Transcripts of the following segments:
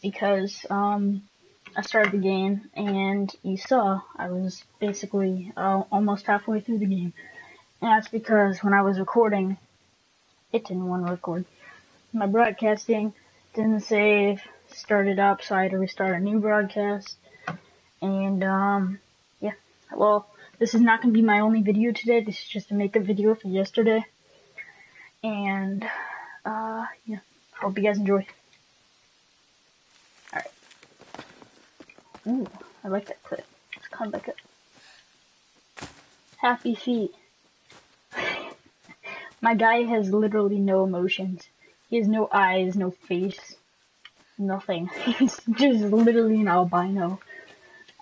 because I started the game, and you saw I was basically almost halfway through the game. And that's because when I was recording, it didn't want to record. My broadcasting didn't save, started up, so I had to restart a new broadcast. And yeah, well, this is not going to be my only video today. This is just to make a video for yesterday. And yeah, hope you guys enjoy. Alright. Ooh, I like that clip. Let's come back up. Happy feet. My guy has literally no emotions. He has no eyes, no face, nothing. He's just literally an albino.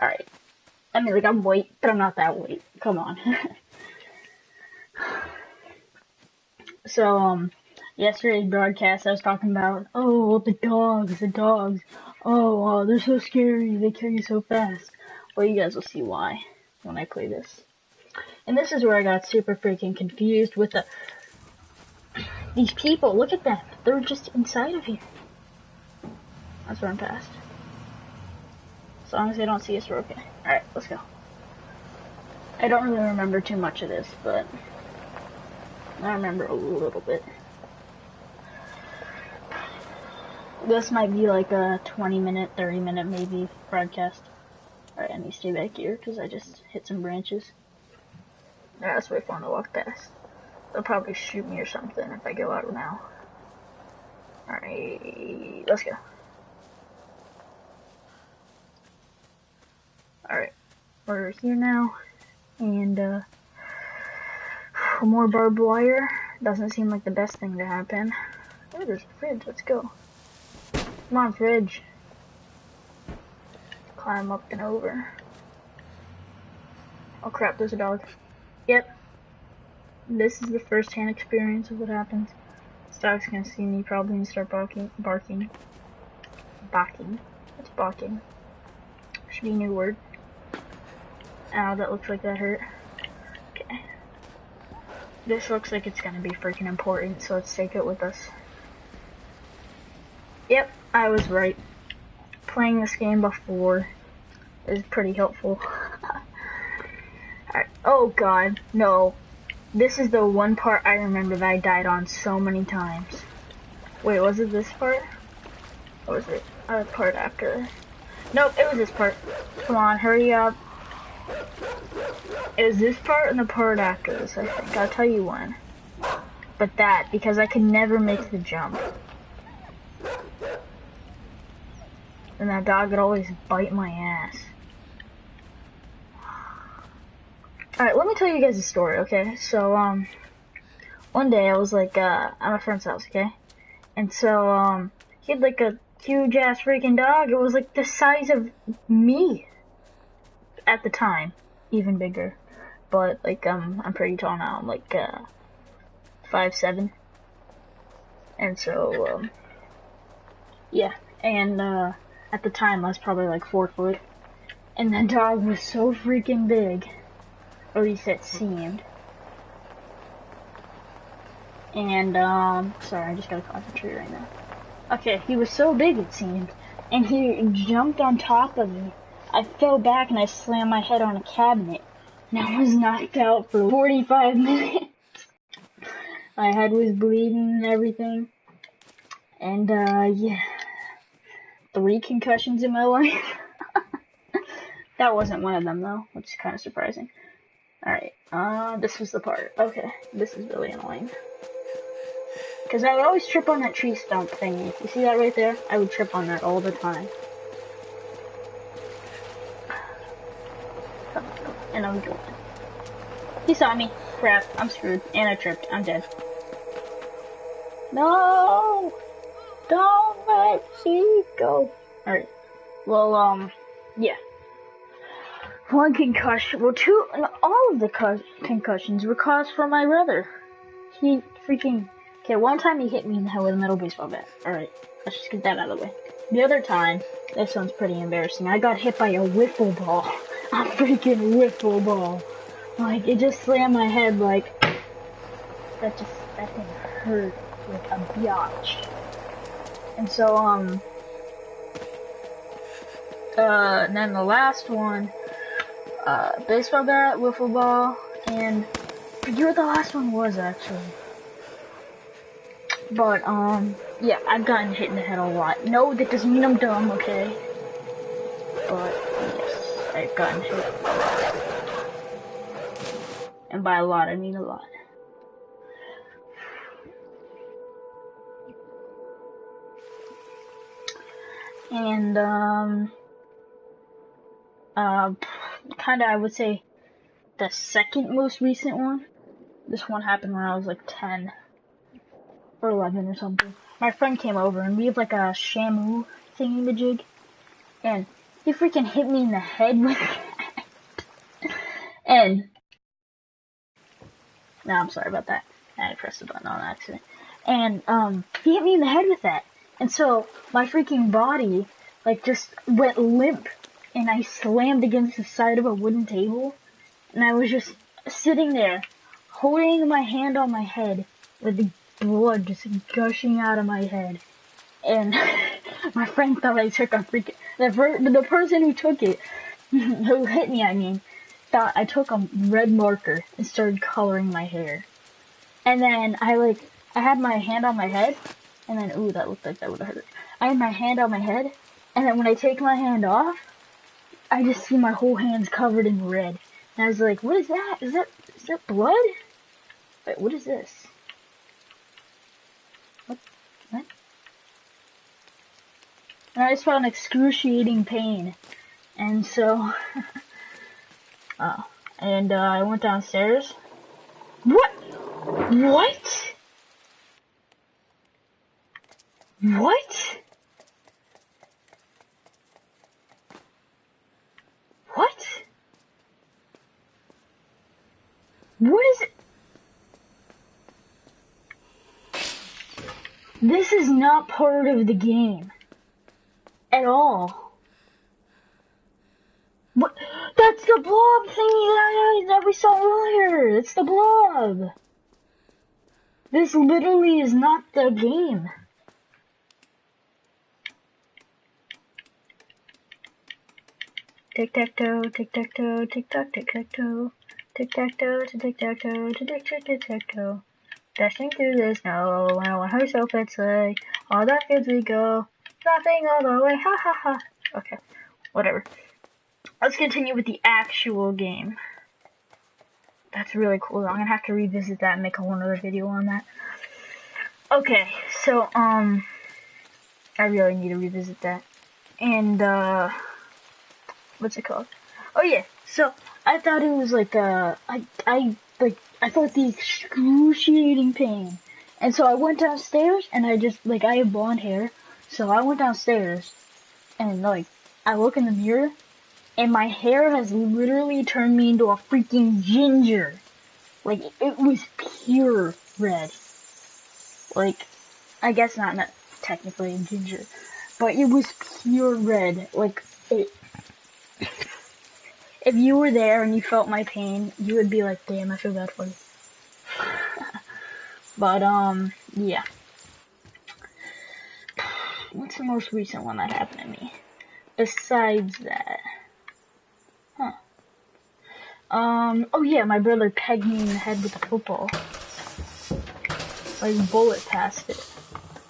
Alright. I mean, like, I'm white, but I'm not that white. Come on. So, yesterday's broadcast, I was talking about, oh, the dogs. Oh, they're so scary. They kill you so fast. Well, you guys will see why when I play this. And this is where I got super freaking confused with these people. Look at them. They're just inside of here. Let's run past. As long as they don't see us, we're okay. Alright, let's go. I don't really remember too much of this, but I remember a little bit. This might be like a 20-minute, 30-minute maybe broadcast. Alright, I need to stay back here because I just hit some branches. Yeah, that's way fun to walk past. They'll probably shoot me or something if I go out now. Alright, let's go. Alright, we're here now, and more barbed wire. Doesn't seem like the best thing to happen. Oh, there's a fridge, let's go. Come on, fridge. Climb up and over. Oh crap, there's a dog. Yep. This is the first-hand experience of what happens. This dog's gonna see me probably and start barking. Barking. What's barking? Should be a new word. Ow, that looks like that hurt. Okay. This looks like it's gonna be freaking important, so let's take it with us. Yep, I was right. Playing this game before is pretty helpful. Alright. Oh god, no. This is the one part I remember that I died on so many times. Wait, was it this part? Or was it a part after? Nope, it was this part. Come on, hurry up. It was this part and the part after this, I think. I'll tell you when. But that, because I could never make the jump. And that dog would always bite my ass. Alright, let me tell you guys a story, okay? So, one day I was like, at my friend's house, okay? And so, he had like a huge ass freaking dog. It was like the size of me. At the time, even bigger, but like I'm pretty tall now. I'm like 5'7", and so yeah. And at the time, I was probably like 4 foot, and the dog was so freaking big, or at least it seemed. And sorry, I just gotta concentrate right now. Okay, he was so big it seemed, and he jumped on top of me. I fell back and I slammed my head on a cabinet, and I was knocked out for 45 minutes. My head was bleeding and everything, and yeah, 3 concussions in my life. That wasn't one of them though, which is kind of surprising. Alright, this was the part. Okay, this is really annoying. Because I would always trip on that tree stump thingy. You see that right there? I would trip on that all the time. And I'm going. He saw me. Crap, I'm screwed. And I tripped. I'm dead. No! Don't let me go. Alright. Well, yeah. 1 concussion. Well, 2, all of the concussions were caused from my brother. He freaking... Okay, one time he hit me in the head with a metal baseball bat. Alright, let's just get that out of the way. The other time, this one's pretty embarrassing. I got hit by a wiffle ball. A freaking wiffle ball. Like, it just slammed my head like... That thing hurt like a biatch. And so, And then the last one, baseball bat, wiffle ball, and I forget what the last one was actually. But, yeah, I've gotten hit in the head a lot. No, that doesn't mean I'm dumb, okay? But, yes, I've gotten hit a lot. And by a lot, I mean a lot. And, kinda, I would say, the second most recent one. This one happened when I was like 10 or 11 or something. My friend came over and we have like a Shamu thingy-majig, and he freaking hit me in the head with that. And no, I'm sorry about that. I pressed the button on accident. And he hit me in the head with that. And so my freaking body like just went limp, and I slammed against the side of a wooden table, and I was just sitting there holding my hand on my head with the blood just gushing out of my head. And my friend thought I took a freaking the person who took it, who hit me, I mean, thought I took a red marker and started coloring my hair. And then I had my hand on my head, and then, ooh, that looked like that would have hurt. I had my hand on my head, and then when I take my hand off, I just see my whole hand's covered in red. And I was like, what is that? Is that blood? Wait, what is this? What? And I just felt an excruciating pain. And so, I went downstairs. What? What? What? What? What is it? This is not part of the game. At all. What? That's the blob thingy that we saw earlier. It's the blob. This literally is not the game. Tic-tac-toe, tic-tac-toe, tic-tac, tic-tac-toe. Tic-tac-toe, tic-tac-toe, tic-tac-toe. Dashing through the snow, and on her sofa sleigh, all the fields we go, laughing all the way, ha ha ha. Okay, whatever. Let's continue with the actual game. That's really cool. I'm gonna have to revisit that and make a whole other video on that. Okay, so, I really need to revisit that. And, what's it called? Oh yeah, so, I thought it was like, I felt the excruciating pain. And so I went downstairs, and I have blonde hair, so I went downstairs, and I look in the mirror, and my hair has literally turned me into a freaking ginger. Like, it was pure red. Like, I guess not technically a ginger, but it was pure red. Like, if you were there and you felt my pain, you would be like, damn, I feel bad for you. But, yeah. What's the most recent one that happened to me? Besides that. Oh yeah, my brother pegged me in the head with a football. Like, bullet past it.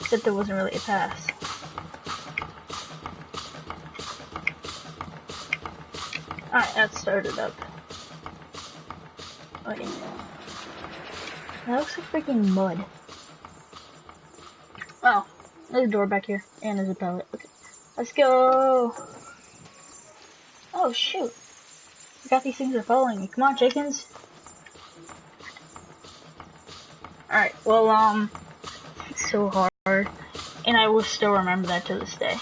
Except there wasn't really a pass. Alright, that started up. Wait. That looks like freaking mud. Oh, there's a door back here. And there's a pellet. Okay. Let's go! Oh, shoot. I forgot these things are following me. Come on, chickens. Alright, well, it's so hard. And I will still remember that to this day.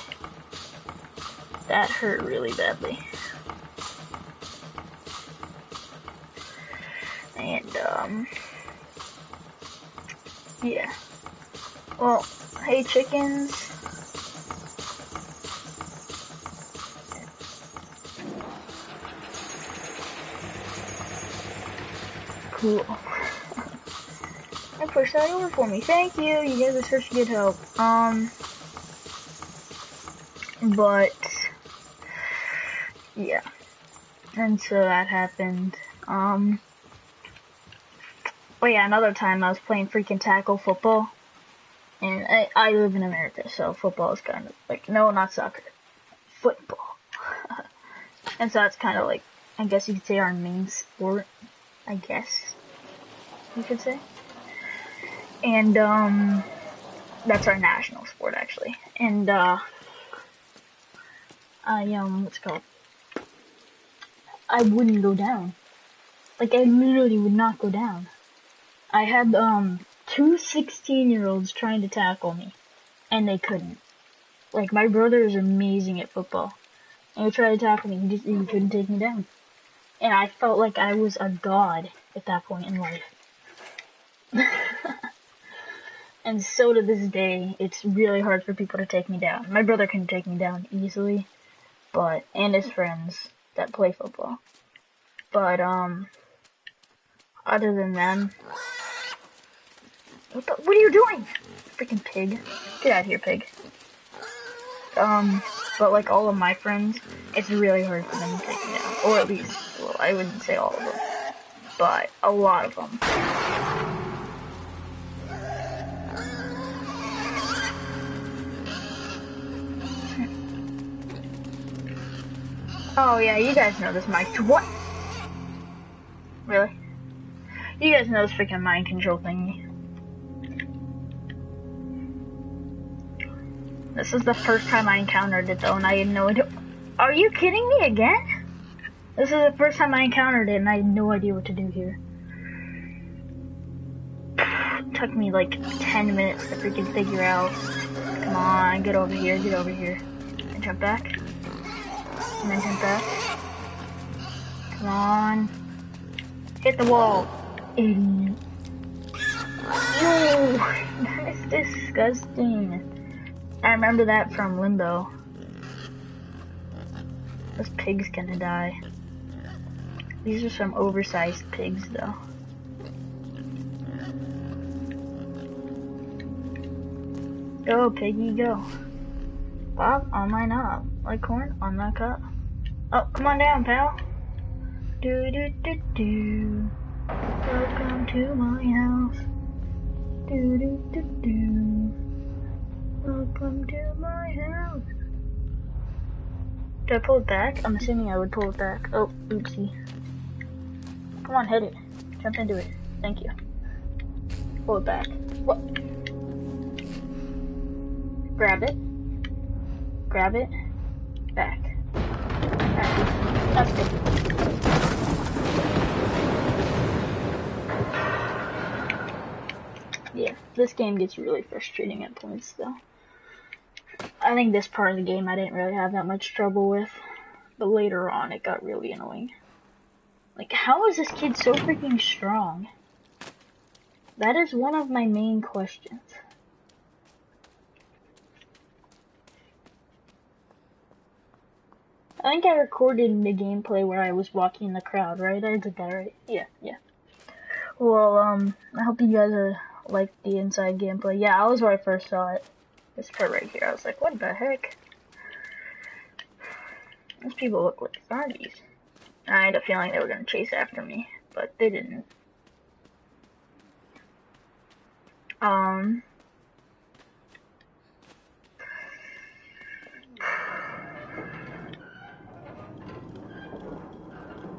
That hurt really badly. And, yeah. Well, hey chickens. Cool. And push that over for me. Thank you. You guys are such good help. But Yeah. And so that happened. Oh yeah, another time I was playing freaking tackle football. And I live in America, so football is kind of like, no, not soccer. Football. And so that's kind of like, I guess you could say our main sport. I guess you could say. And, that's our national sport, actually. And, what's it called? I wouldn't go down. Like, I literally would not go down. I had, two 16-year-olds trying to tackle me, and they couldn't. Like, my brother is amazing at football, and he tried to tackle me, he couldn't take me down. And I felt like I was a god at that point in life. And so to this day, it's really hard for people to take me down. My brother can take me down easily, and his friends that play football. But, other than them, what are you doing? Freaking pig. Get out of here, pig. But like all of my friends, it's really hard for them to take me down. Or at least, well, I wouldn't say all of them, but a lot of them. Oh yeah, you guys know this mic. What? Really? You guys know this freaking mind control thingy. This is the first time I encountered it though, and I had no idea. Are you kidding me again? This is the first time I encountered it, and I had no idea what to do here. It took me like 10 minutes to freaking figure out. Come on, get over here, and jump back. And then jump back. Come on. Hit the wall. Idiot. Ew, that is disgusting. I remember that from Limbo. This pig's gonna die. These are some oversized pigs, though. Go, piggy, go. Bob, on my knob. Like corn, on my cup. Oh, come on down, pal. Do do do do. Welcome to my house. Do do do do. Welcome to my house. Did I pull it back? I'm assuming I would pull it back. Oh, oopsie. Come on, hit it. Jump into it. Thank you. Pull it back. What? Grab it. Grab it. Back. Alright. That's good. Yeah, this game gets really frustrating at points, though. I think this part of the game I didn't really have that much trouble with, but later on it got really annoying. Like, how is this kid so freaking strong? That is one of my main questions. I think I recorded the gameplay where I was walking in the crowd, right? I did that, right? Yeah. Well, I hope you guys liked the inside gameplay. Yeah, I was where I first saw it. This part right here, I was like, what the heck? These people look like zombies. I had a feeling they were gonna chase after me, but they didn't.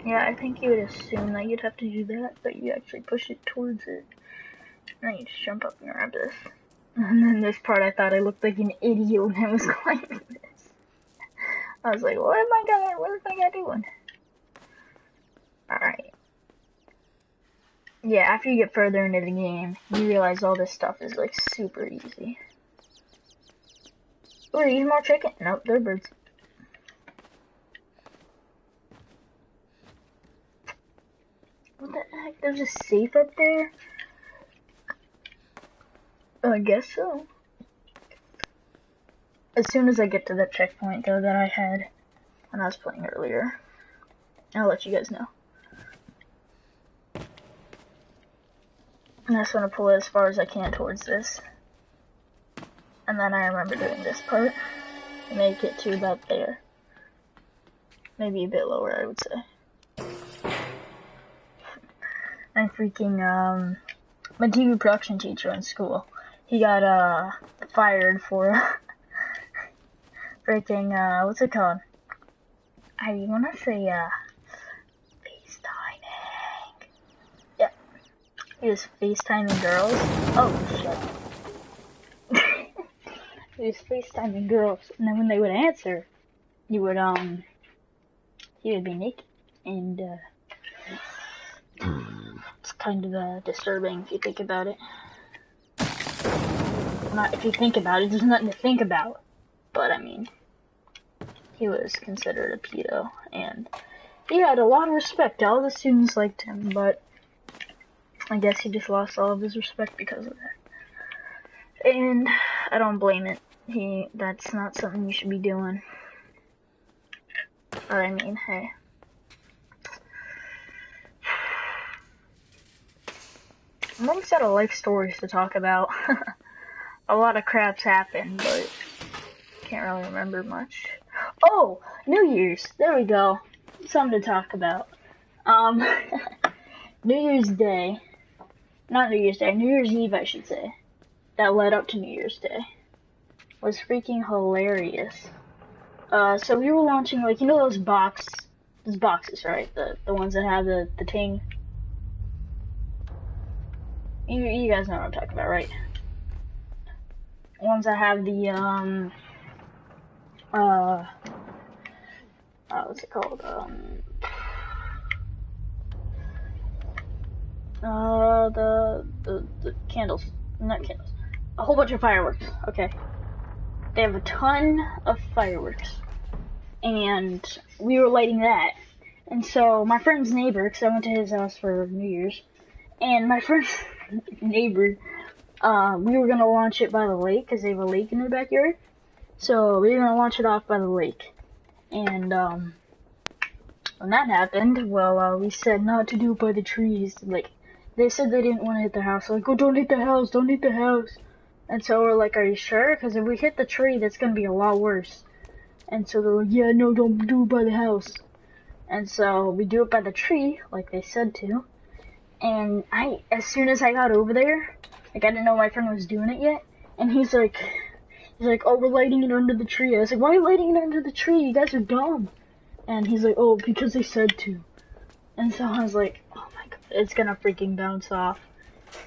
Yeah, I think you would assume that you'd have to do that, but you actually push it towards it. And then you just jump up and grab this. And then this part, I thought I looked like an idiot when I was climbing this. I was like, what is my guy doing? Alright. Yeah, after you get further into the game, you realize all this stuff is like super easy. Ooh, are these more chicken? Nope, they're birds. What the heck? There's a safe up there? I guess so. As soon as I get to the checkpoint, though, that I had when I was playing earlier, I'll let you guys know. And I just want to pull it as far as I can towards this. And then I remember doing this part. Make it to about there. maybe a bit lower, I would say. I'm freaking, my TV production teacher in school, he got, fired for, freaking, what's it called? I wanna say, FaceTiming. Yeah. He was FaceTiming girls. Oh, shit. He was FaceTiming girls, and then when they would answer, he would be naked, and, it's kind of, disturbing if you think about it. Not if you think about it, there's nothing to think about, but I mean, he was considered a pedo, and he had a lot of respect. All the students liked him, but I guess he just lost all of his respect because of that. And I don't blame it. That's not something you should be doing. Or I mean, hey. I'm almost out of life stories to talk about. A lot of crap's happened, but can't really remember much. Oh, New Year's. There we go. Something to talk about. New Year's Day. Not New Year's Day, New Year's Eve, I should say. That led up to New Year's Day. Was freaking hilarious. So we were launching, like, you know those boxes, right? The ones that have the ting. You guys know what I'm talking about, right? Ones that have the, what's it called? The candles. Not candles. A whole bunch of fireworks, okay. They have a ton of fireworks. And we were lighting that. And so my friend's neighbor, because I went to his house for New Year's, and my friend's neighbor, we were going to launch it by the lake, because they have a lake in their backyard. So we were going to launch it off by the lake. And, when that happened, well, we said not to do it by the trees. Like, they said they didn't want to hit the house. Like, oh, don't hit the house, don't hit the house. And so we're like, are you sure? Because if we hit the tree, that's going to be a lot worse. And so they're like, yeah, no, don't do it by the house. And so we do it by the tree, like they said to. And as soon as I got over there, like, I didn't know my friend was doing it yet. And he's like, oh, we're lighting it under the tree. I was like, why are you lighting it under the tree? You guys are dumb. And he's like, oh, because they said to. And so I was like, oh my god, it's gonna freaking bounce off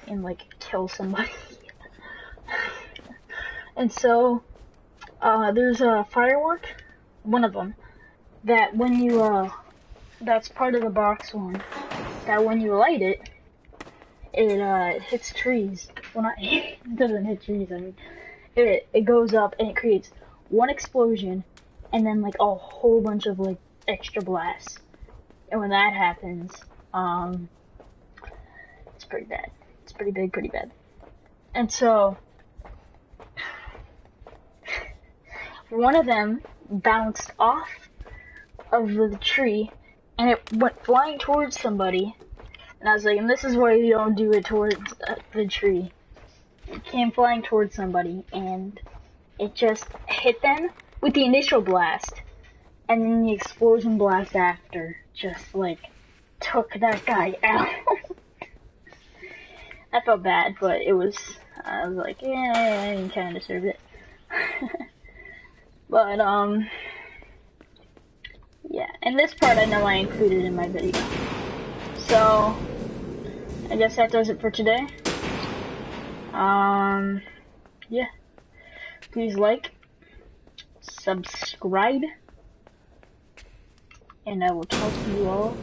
and, like, kill somebody. And so, there's a firework, one of them, that when you, that's part of the box one, that when you light it, it hits trees. Well, not, it doesn't hit trees, I mean, it goes up and it creates one explosion, and then, like, a whole bunch of, like, extra blasts. And when that happens, it's pretty bad. It's pretty big, pretty bad. And so, one of them bounced off of the tree, and it went flying towards somebody. And I was like, and this is why you don't do it towards the tree. It came flying towards somebody, and it just hit them with the initial blast. And then the explosion blast after just, like, took that guy out. I felt bad, but it was, I was like, yeah, you kind of deserve it. But, yeah, and this part I know I included in my video. So, I guess that does it for today. Yeah. Please like, subscribe, and I will talk to you all